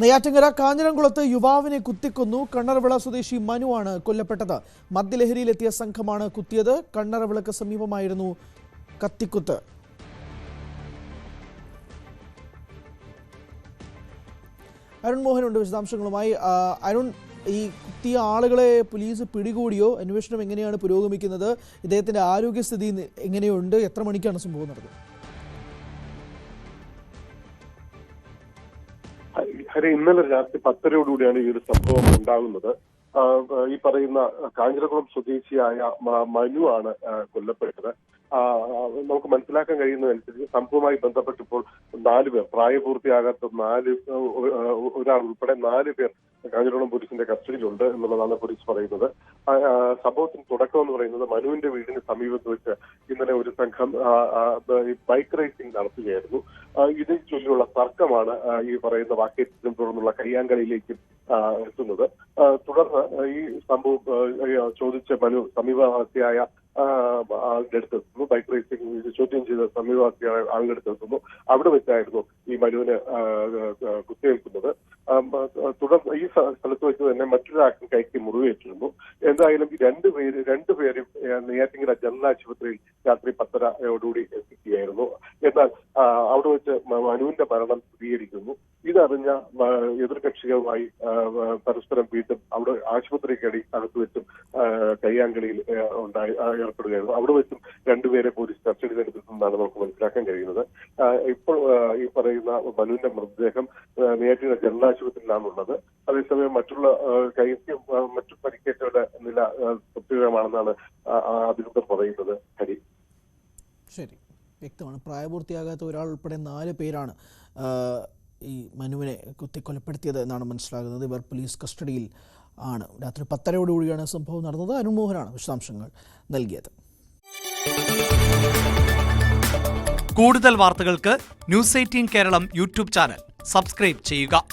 നെയ്യാറ്റിൻകര കാഞ്ഞിരംകുളത്ത് യുവാവിനെ കുത്തിക്കൊന്നു. കണ്ണറവിള സ്വദേശി മനുവാണ് കൊല്ലപ്പെട്ടത്. മദ്യലഹരിയിലെത്തിയ സംഘമാണ് കുത്തിയത്. കണ്ണറവിളക്ക് സമീപമായിരുന്നു കത്തിക്കുത്ത്. അരുൺ മോഹനുണ്ട് വിശദാംശങ്ങളുമായി. അരുൺ, ഈ കുത്തിയ ആളുകളെ പോലീസ് പിടികൂടിയോ? അന്വേഷണം എങ്ങനെയാണ് പുരോഗമിക്കുന്നത്? ഇദ്ദേഹത്തിന്റെ ആരോഗ്യസ്ഥിതി എങ്ങനെയുണ്ട്? എത്ര മണിക്കാണ് സംഭവം നടന്നത്? ഹരി, ഇന്നലെ രാത്രി 10:30 ഈ ഒരു സംഭവം ഉണ്ടാകുന്നത്. ഈ പറയുന്ന കാഞ്ഞിരകുളം സ്വദേശിയായ മനു ആണ് കൊല്ലപ്പെട്ടത്. നമുക്ക് മനസ്സിലാക്കാൻ കഴിയുന്നതനുസരിച്ച് സംഭവവുമായി ബന്ധപ്പെട്ടിപ്പോൾ 4 പേർ, പ്രായപൂർത്തിയാകാത്ത ഒരാൾ ഉൾപ്പെടെ 4 പേർ കാഞ്ഞിരകുളം പോലീസിന്റെ കസ്റ്റഡിയിലുണ്ട് എന്നുള്ളതാണ് പോലീസ് പറയുന്നത്. സംഭവത്തിന് തുടക്കം എന്ന് പറയുന്നത് മനുവിന്റെ വീടിന് സമീപത്ത് വെച്ച് ഇന്നലെ ഒരു സംഘം ബൈക്ക് റേസിംഗ് നടത്തുകയായിരുന്നു. ഇതിൽ ചൊല്ലിയുള്ള തർക്കമാണ് ഈ പറയുന്ന വാക്കേറ്റത്തിനും തുടർന്നുള്ള കയ്യാങ്കളിയിലേക്ക് എത്തുന്നത്. തുടർന്ന് ഈ സംഭവം ചോദിച്ച മനു സമീപവാസിയായ ആളുടെ അടുത്തെത്തുന്നു. ബൈക്ക് റേസിംഗ് ചോദ്യം ചെയ്ത സമീപവാസിയായ ആളുടെ അടുത്തെത്തുന്നു. അവിടെ വെച്ചായിരുന്നു ഈ മനുവിന് കുത്തിയേൽക്കുന്നത്. തുടർന്ന് ഈ സ്ഥലത്ത് വെച്ച് തന്നെ മറ്റൊരാൾക്കും കൈക്ക് മുറിവേറ്റിരുന്നു. എന്തായാലും രണ്ടുപേരും നെയ്യാറ്റിൻകര ജനറൽ ആശുപത്രിയിൽ രാത്രി 10:30 എത്തിക്കുകയായിരുന്നു. എന്നാൽ അവിടെ വെച്ച് മനുവിന്റെ മരണം സ്ഥിരീകരിക്കുന്നു. ഇതറിഞ്ഞ എതിർകക്ഷികളുമായി പരസ്പരം വീണ്ടും അവിടെ ആശുപത്രിക്കടി അകത്ത് വെച്ചും കയ്യാങ്കളിയിൽ ഏർപ്പെടുകയായിരുന്നു. അവിടെ വെച്ചും 2 പേരെ പോലീസ് കസ്റ്റഡിയിലെടുത്തെന്നാണ് നമുക്ക് മനസ്സിലാക്കാൻ കഴിയുന്നത്. ഇപ്പോൾ ഈ പറയുന്ന മനുവിന്റെ മൃതദേഹം നെയ്യാറ്റിൻകര ജനറൽ ആശുപത്രിയിലാണുള്ളത്. അതേസമയം മറ്റു പരിക്കേറ്റവരുടെ നില തൃപ്തികരമാണെന്നാണ് അധികൃതർ പറയുന്നത്. ഹരി, ശരി, വ്യക്തമാണ്. പ്രായപൂർത്തിയാകാത്ത ഒരാൾ ഉൾപ്പെടെ 4 പേരാണ് ഈ മനുവിനെ കുത്തിക്കൊലപ്പെടുത്തിയത് എന്നാണ് മനസ്സിലാകുന്നത്. ഇവർ പോലീസ് കസ്റ്റഡിയിൽ ആണ്. രാത്രി 10:30 സംഭവം നടന്നത്. അരുൺ മോഹനാണ് വിശദാംശങ്ങൾ നൽകിയത്. കൂടുതൽ വാർത്തകൾക്ക് news 18 Keralam YouTube channel subscribe ചെയ്യുക.